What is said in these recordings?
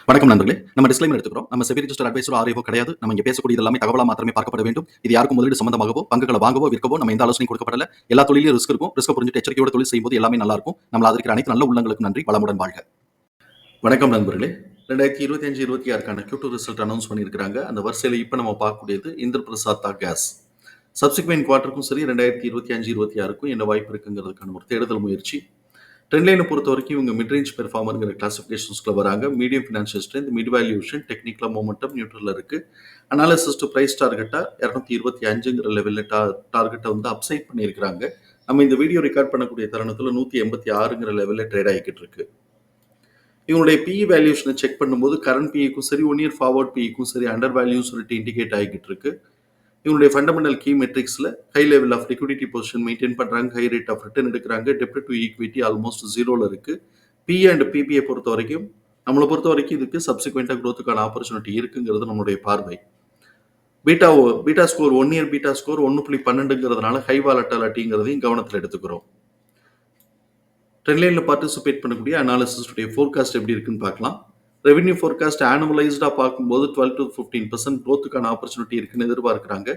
வணக்கம் நண்பர்களே. நம்ம டிஸ்க்ளைமர் எடுத்துக்கிறோம். நம்ம செபி ரிஜிஸ்டர் அட்வைசரோ ஆர்ஐஓ கிடையாது. நம்ம இங்க பேசக்கூடியது எல்லாமே தகவலா மாத்திரமே பார்க்கப்பட வேண்டும். இது யாருக்கும் முதலீடு சம்பந்தமாகவோ, பங்குகளை வாங்கவோ, விற்கவோ நம்ம எந்த ஆலோசனையும் கொடுக்கப்படல. எல்லா தொழிலும் ரிஸ்க் இருக்கும். ரிஸ்க் புரிஞ்சுட்டு எச்சரிக்கையோட தொழில் செய்யும்போது எல்லாமே நல்லா இருக்கும். நம்மள ஆதரிக்கிற அனைத்து நல்ல உள்ளங்களுக்கும் நன்றி. வளமுடன் வாழ்க. வணக்கம் நண்பர்களே. 2025-26க்கான Q2 ரிசல்ட் அனௌன்ஸ் பண்ணியிருக்காங்க. அந்த வரிசையில இப்ப நம்ம பார்க்கக்கூடியது இந்திர பிரசாத் கேஸ். சப்சிக்வெண்ட் குவார்ட்டருக்கும் சரி 2025-26க்கும் என்ன வாய்ப்பு இருக்குங்கிறதுக்கான ஒரு தேடுதல் முயற்சி. ட்ரெண்ட் லைனை பொறுத்த வரைக்கும் இவங்க மிட் ரேஞ்ச் பெர்ஃபார்மருங்கிற கிளாசிஃபிகேஷன்ஸ்க்குள்ள வராங்க. Medium financial strength, mid valuation, டெக்னிக்கலா மொமெண்டம், நியூட்ரல்ல இருக்கு. அனாலிசிஸ் டு பிரைஸ் டார்கெட்டா 225ங்கிற லெவலில் டார்கெட்டை வந்து அப்சைட் பண்ணியிருக்கிறாங்க. நம்ம இந்த வீடியோ ரெக்கார்ட் பண்ணக்கூடிய தருணத்தில் 186ங்கிற லெவலில் ட்ரேட் ஆகிக்கிட்டு இருக்கு. இவங்களுடைய பிஇ வேல்யூஷனை செக் பண்ணும்போது கரண்ட் பிஇக்கும் சரி 1 இயர் ஃபார்வர்ட் பிஇக்கும் சரி அண்டர் வேல்யூ சொல்லிட்டு இண்டிகேட் ஆகிக்கிட்டு இருக்கு. இவங்களுடைய ஃபண்டமெண்டல் கீ மெட்ரிக்ஸில் high level of liquidity position maintain பண்ணுறாங்க, ஹை ரேட் ஆஃப் ரிட்டர்ன் எடுக்கிறாங்க, டெப்ட் டு ஈக்விட்டி ஆல்மோஸ்ட் ஜீரோவில் இருக்குது. பிஇ அண்ட் பிபிஐ பொறுத்த வரைக்கும் நம்மளை பொறுத்த வரைக்கும் இதுக்கு சப்சிக்வெண்ட்டாக க்ரோத்துக்கான ஆப்பர்ச்சுனிட்டி இருக்குங்கிறது நம்மளுடைய பார்வை. Beta score 1 year beta score 1.12ங்கிறதுனால ஹை வாலட்டாலிட்டிங்கிறதையும் கவனத்தில் எடுத்துக்கிறோம். ட்ரெண்ட் லைனில் பார்ட்டிசிபேட் பண்ணக்கூடிய அனாலிசிஸ்டுடைய ஃபோர்காஸ்ட் எப்படி இருக்குன்னு பார்க்கலாம். ரெவென்யூ ஃபோர்காஸ்ட் ஆனுவலைஸ்டாக பார்க்கும்போது 12 to 15% க்ரோத்துக்கான ஆப்பர்ச்சுனிட்டி இருக்குன்னு எதிர்பார்க்குறாங்க.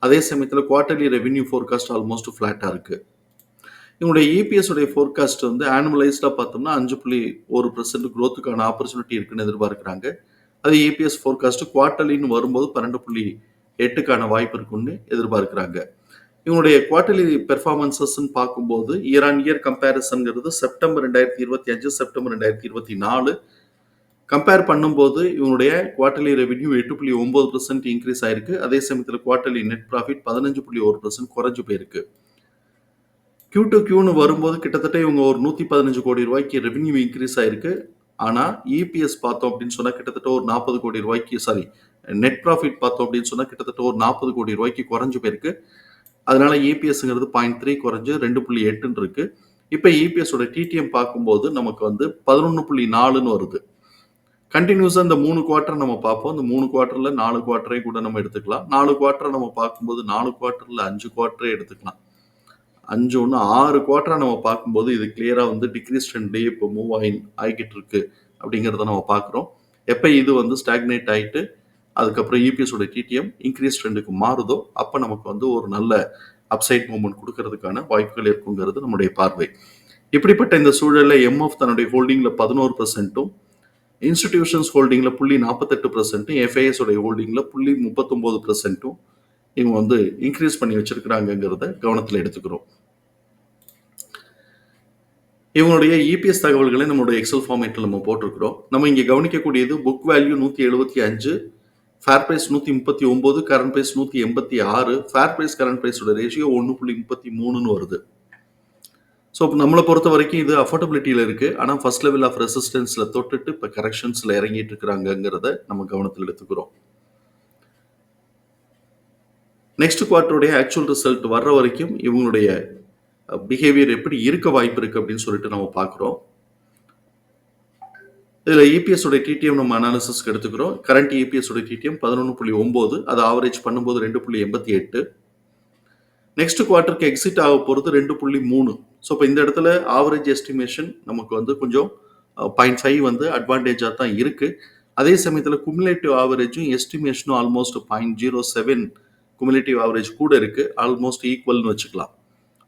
அதே சமயத்தில் குவார்டர்லி ரெவென்யூ ஃபோர்காஸ்ட் ஆல்மோஸ்ட் ஃப்ளாட்டாக இருக்குது. இவங்களுடைய இபிஎஸ் உடைய ஃபோர்காஸ்ட் வந்து ஆனுவலைஸ்டாக பார்த்தோம்னா 5.1% க்ரோத்துக்கான ஆப்பர்ச்சுனிட்டி இருக்குன்னு எதிர்பார்க்குறாங்க. அது இபிஎஸ் ஃபோர்காஸ்ட் குவார்டர்லின்னு வரும்போது 12.8க்கான வாய்ப்பு இருக்குன்னு எதிர்பார்க்குறாங்க. இவங்களுடைய குவார்டர்லி பெர்ஃபார்மன்சஸ்ன்னு பார்க்கும்போது இயர் ஆன் இயர் கம்பேரிசன்கிறது செப்டம்பர் 2025 செப்டம்பர் 2024 கம்பேர் பண்ணும்போது இவங்களுடைய குவார்டர்லி ரெவென்யூ 8.9% இன்க்ரீஸ் ஆயிருக்கு. அதே சமயத்தில் குவார்டர்லி நெட் ப்ராஃபிட் 15.1% குறைஞ்சு போயிருக்கு. Q2Qன்னு வரும்போது கிட்டத்தட்ட இவங்க ஒரு 115 கோடி ரூபாய்க்கு ரெவென்யூ இன்க்ரீஸ் ஆயிருக்கு. ஆனால் இபிஎஸ் பார்த்தோம் அப்படின்னு சொன்னால் கிட்டத்தட்ட ஒரு 40 கோடி ரூபாய்க்கு நெட் ப்ராஃபிட் பார்த்தோம் அப்படின்னு சொன்னால் கிட்டத்தட்ட ஒரு 40 கோடி ரூபாய்க்கு குறைஞ்சு போயிருக்கு. அதனால இபிஎஸ்ங்கிறது 0.3 குறைஞ்சு 2.8 இருக்கு. இப்போ இபிஎஸோட டிடிஎம் பார்க்கும்போது நமக்கு வந்து 11.4ன்னு வருது. கண்டினியூஸாக இந்த 3 குவார்ட்டர் நம்ம பார்ப்போம். இந்த 3 குவார்ட்டரில் 4 குவார்ட்டரை கூட நம்ம எடுத்துக்கலாம். 4 குவார்ட்டரை நம்ம பார்க்கும்போது 4 குவார்ட்டரில் 5 குவார்ட்டரே எடுத்துக்கலாம். 6 குவார்ட்டரை நம்ம பார்க்கும்போது இது கிளியராக வந்து டிக்ரீஸ் ட்ரெண்ட்லேயே இப்போ மூவ் ஆகிக்கிட்டு இருக்கு அப்படிங்கிறத நம்ம பார்க்குறோம். எப்போ இது வந்து ஸ்டாக்னேட் ஆகிட்டு அதுக்கப்புறம் இபிஎஸோட டிடிஎம் இன்க்ரீஸ் ட்ரெண்டுக்கு மாறுதோ அப்போ நமக்கு வந்து ஒரு நல்ல அப்சைட் மூவ்மெண்ட் கொடுக்கறதுக்கான வாய்ப்புகள் இருக்குங்கிறது நம்முடைய பார்வை. இப்படிப்பட்ட இந்த சூழலில் எம்எஃப் தன்னுடைய ஹோல்டிங்கில் 11%, இன்ஸ்டிடியூஷன்ஸ் ஹோல்டிங்கில் 0.48%, எஃப்ஐஎஸ் உடைய ஹோல்டிங்கில் 0.39% இவங்க வந்து இன்க்ரீஸ் பண்ணி வச்சிருக்கிறாங்கிறத கவனத்தில் எடுத்துக்கிறோம். இவங்களுடைய இபிஎஸ் தகவல்களை நம்மளுடைய எக்ஸல் ஃபார்மேட்டில் நம்ம போட்டிருக்கிறோம். நம்ம இங்கே கவனிக்கக்கூடியது book value 175, fair price 139, current price 186, fair price current பிரைஸோட ரேஷியோ 1.33ன்னு வருது. ஸோ இப்போ நம்மளை பொறுத்த வரைக்கும் இது அஃபோர்டபிலிட்டியில் இருக்குது. ஆனால் ஃபர்ஸ்ட் லெவல் ஆஃப் ரெசிஸ்டன்ஸில் தொட்டுட்டு இப்போ கரெக்ஷன்ஸில் இறங்கிட்டு இருக்கிறாங்கிறத நம்ம கவனத்தில் எடுத்துக்கிறோம். நெக்ஸ்ட் குவார்ட்டருடைய ஆக்சுவல் ரிசல்ட் வர்ற வரைக்கும் இவங்களுடைய பிஹேவியர் எப்படி இருக்க வாய்ப்பு இருக்குது அப்படின்னு சொல்லிட்டு நம்ம பார்க்குறோம். இதில் இபிஎஸ் உடைய டிடிஎம் நம்ம அனாலிசிஸ்க்கு எடுத்துக்கிறோம். கரண்ட் இபிஎஸ் உடைய டிடிஎம் 11.9, அது ஆவரேஜ் பண்ணும்போது 2.88. நெக்ஸ்ட் குவார்ட்டருக்கு எக்ஸிட் ஆக போகிறது 2.3. ஸோ இப்போ இந்த இடத்துல ஆவரேஜ் எஸ்டிமேஷன் நமக்கு வந்து கொஞ்சம் 0.5 வந்து அட்வான்டேஜாக தான் இருக்குது. அதே சமயத்தில் குமுலேட்டிவ் ஆவரேஜும் எஸ்டிமேஷனும் ஆல்மோஸ்ட் 0.07 குமுலேட்டிவ் ஆவரேஜ் கூட இருக்குது. ஆல்மோஸ்ட் ஈக்குவல்னு வச்சுக்கலாம்.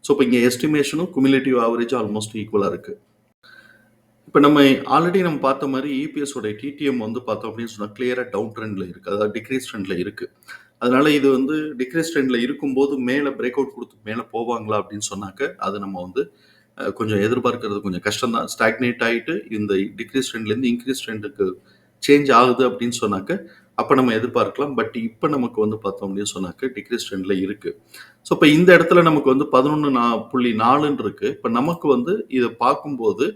ஸோ இப்போ இங்கே எஸ்டிமேஷனும் குமுலேட்டிவ் ஆவரேஜும் ஆல்மோஸ்ட் ஈக்குவலாக இருக்குது. இப்போ நம்ம ஆல்ரெடி நம்ம பார்த்த மாதிரி இபிஎஸோட டிடிஎம் வந்து பார்த்தோம் அப்படின்னு சொன்னால் கிளியராக டவுன் ட்ரெண்டில் இருக்குது, அதாவது டிக்ரீஸ் ட்ரெண்டில் இருக்குது. அதனால இது வந்து டிக்ரீஸ் ட்ரெண்டில் இருக்கும்போது மேலே பிரேக் அவுட் கொடுத்து மேலே போவாங்களா அப்படின்னு சொன்னாக்க அது நம்ம வந்து கொஞ்சம் எதிர்பார்க்கறது கொஞ்சம் கஷ்டம் தான். ஸ்டாக்னேட் ஆகிட்டு இந்த டிக்ரீஸ் ட்ரெண்ட்லேருந்து இன்க்ரீஸ் ட்ரெண்டுக்கு சேஞ்ச் ஆகுது அப்படின்னு சொன்னாக்க அப்போ நம்ம எதிர்பார்க்கலாம். பட் இப்போ நமக்கு வந்து பார்த்தோம் அப்படின்னு சொன்னாக்க டிக்ரீஸ் ட்ரெண்டில் இருக்குது. ஸோ இப்போ இந்த இடத்துல நமக்கு வந்து 11.4 இருக்குது. இப்போ நமக்கு வந்து இதை பார்க்கும்போது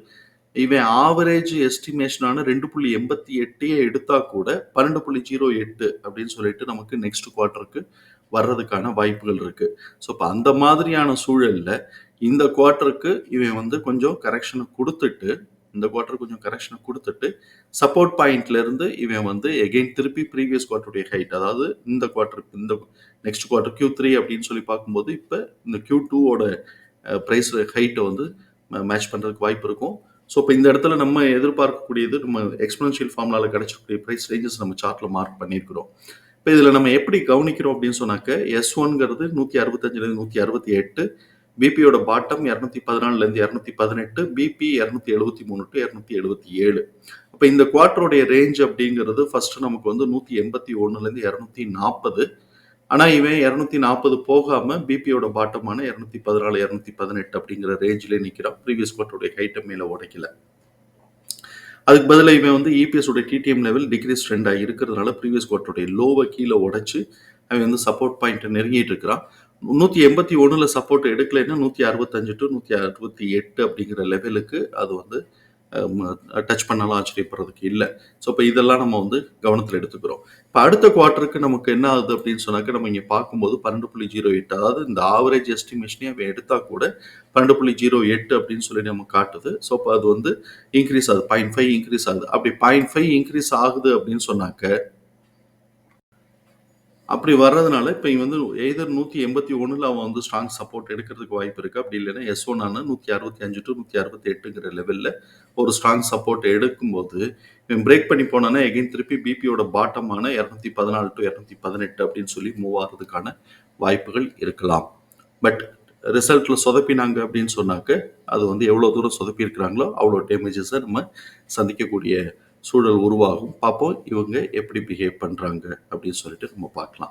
இவன் ஆவரேஜ் எஸ்டிமேஷனான 2.88 எடுத்தா கூட 12.08 அப்படின்னு சொல்லிட்டு நமக்கு நெக்ஸ்ட் குவார்ட்டருக்கு வர்றதுக்கான வாய்ப்புகள் இருக்கு. ஸோ இப்போ அந்த மாதிரியான சூழல்ல இந்த குவார்ட்டருக்கு இவன் வந்து கொஞ்சம் கரெக்ஷனை கொடுத்துட்டு சப்போர்ட் பாயிண்ட்ல இருந்து இவன் வந்து எகெயின் திருப்பி ப்ரீவியஸ் குவார்ட்டருடைய ஹைட், அதாவது இந்த குவார்ட்டருக்கு இந்த நெக்ஸ்ட் குவார்ட்டர் Q3 அப்படின்னு சொல்லி பார்க்கும்போது இப்போ இந்த Q2ஓட ப்ரைஸ் ஹைட்டை வந்து மேட்ச் பண்ணுறதுக்கு வாய்ப்பு இருக்கும். ஸோ, இப்ப இந்த இடத்துல நம்ம எதிர்பார்க்கக்கூடியது நம்ம எக்ஸ்போனன்ஷியல் ஃபார்முலால கிடைச்சக்கூடிய பிரைஸ் ரேஞ்சஸ் நம்ம சார்ட்ல மார்க் பண்ணியிருக்கிறோம். இப்ப இதுல நம்ம எப்படி கவனிக்கிறோம் அப்படின்னு சொன்னாக்க, S1ங்கிறது 165லேருந்து 168, பிபியோட பாட்டம் 214லேருந்து 218, பிபி 273 டூ 277. அப்ப இந்த குவார்ட்டருடைய ரேஞ்ச் அப்படிங்கிறது ஃபர்ஸ்ட் நமக்கு வந்து 181லேருந்து 240. ஆனா இவன் 240 போகாம பிபியோட பாட்டமான 214, 218 அப்படிங்கிற ரேஞ்சிலே நிக்கிறான். ப்ரீவியஸ் குவார்ட்டருடைய ஹைட்டை மேல உடைக்கல. அதுக்கு பதிலா இவன் வந்து இபிஎஸ் உடைய டிடிஎம் லெவல் டிக்ரீஸ் ட்ரெண்டா இருக்கிறதுனால ப்ரீவியஸ் குவார்ட்டருடைய லோவை கீழே உடைச்சு அவன் வந்து சப்போர்ட் பாயிண்ட் நெருங்கிட்டு இருக்கிறான். 181ல சப்போர்ட் எடுக்கலைன்னா 165 டு 168 அப்படிங்கிற லெவலுக்கு அது வந்து டச் பண்ணாலும் ஆச்சரியப்படுறதுக்கு இல்லை. ஸோ இப்போ இதெல்லாம் நம்ம வந்து கவனத்தில் எடுத்துக்கிறோம். இப்போ அடுத்த குவார்ட்டருக்கு நமக்கு என்ன ஆகுது அப்படின்னு சொன்னாக்க நம்ம இங்கே பார்க்கும்போது 12.08, அதாவது இந்த ஆவரேஜ் எஸ்டிமேஷனே அவன் எடுத்தா கூட 12.08 அப்படின்னு சொல்லி நம்ம காட்டுது. ஸோ இப்போ அது வந்து இன்க்ரீஸ் ஆகுது, 0.5 இன்க்ரீஸ் ஆகுது. அப்படி 0.5 இன்க்ரீஸ் ஆகுது அப்படின்னு சொன்னாக்க அப்படி வர்றதுனால இப்போ இவன் வந்து எய்தர் 181ல் அவன் வந்து ஸ்ட்ராங் சப்போர்ட் எடுக்கிறதுக்கு வாய்ப்பு இருக்குது. அப்படி இல்லைன்னா S1 ஆன 165 டு 168ங்கிற லெவலில் ஒரு ஸ்ட்ராங் சப்போர்ட் எடுக்கும்போது இவன் பிரேக் பண்ணி போனான்னா எகைன் திருப்பி பிபியோட பாட்டமான 214 டு 218 அப்படின்னு சொல்லி மூவ் ஆகிறதுக்கான வாய்ப்புகள் இருக்கலாம். பட் ரிசல்ட்டில் சொதப்பினாங்க அப்படின்னு சொன்னாக்க அது வந்து எவ்வளோ தூரம் சொதப்பி இருக்கிறாங்களோ அவ்வளோ டேமேஜஸை நம்ம சந்திக்கக்கூடிய சூழல் உருவாகும். பார்ப்போம் இவங்க எப்படி பிஹேவ் பண்ணுறாங்க அப்படின்னு சொல்லிட்டு நம்ம பார்க்கலாம்.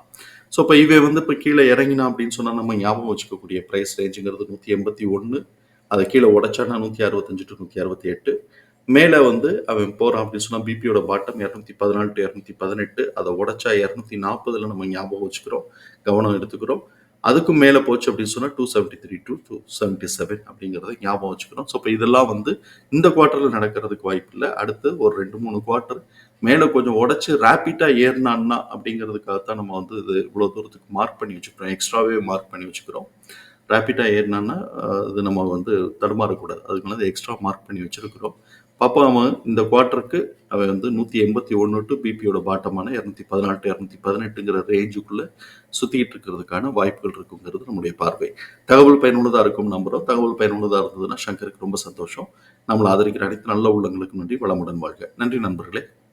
ஸோ இப்போ இவன் வந்து இப்போ கீழே இறங்கினா அப்படின்னு சொன்னால் நம்ம ஞாபகம் வச்சுக்கக்கூடிய ப்ரைஸ் ரேஞ்சுங்கிறது 181, அதை கீழே உடைச்சானா 165 டு 168. மேலே வந்து அவன் போகிறான் அப்படின்னு சொன்னால் பிபியோட பாட்டம் 214 டு 218, அதை உடைச்சா 240ல் நம்ம ஞாபகம் வச்சுக்கிறோம், கவனம் எடுத்துக்கிறோம். அதுக்கும் மேலே போச்சு அப்படின்னு சொன்னால் 273 டு 277 அப்படிங்கிறத ஞாபகம் வச்சுக்கிறோம். ஸோ இப்போ இதெல்லாம் வந்து இந்த குவார்ட்டரில் நடக்கிறதுக்கு வாய்ப்பு இல்லை. அடுத்து ஒரு 2-3 குவார்ட்டர் மேலே கொஞ்சம் உடச்சி ரேப்பிட்டாக ஏறினான்னா அப்படிங்கிறதுக்காகத்தான் நம்ம வந்து இது இவ்வளோ தூரத்துக்கு மார்க் பண்ணி வச்சுக்கிறோம், எக்ஸ்ட்ராவே மார்க் பண்ணி வச்சுக்கிறோம். ரேப்பிட்டாக ஏறினான்னா இது நம்ம வந்து தடுமாறக்கூடாது, அதுக்கு வந்து எக்ஸ்ட்ரா மார்க் பண்ணி வச்சுருக்கிறோம். பாப்பா அவன் இந்த குவார்ட்டருக்கு அவன் வந்து 181 டு பிபியோட பாட்டமான 214 டு 218ங்கிற ரேஞ்சுக்குள்ளே சுற்றிக்கிட்டு இருக்கிறதுக்கான வாய்ப்புகள் இருக்குங்கிறது நம்முடைய பார்வை. தகவல் பயனுள்ளதாக இருக்கும் நம்புகிறோம். தகவல் பயனுள்ளதாக இருந்ததுன்னா சங்கருக்கு ரொம்ப சந்தோஷம். நம்மளை ஆதரிக்கிற அனைத்து நல்ல உள்ளங்களுக்கு நன்றி. வளமுடன் வாழ்க. நன்றி நண்பர்களே.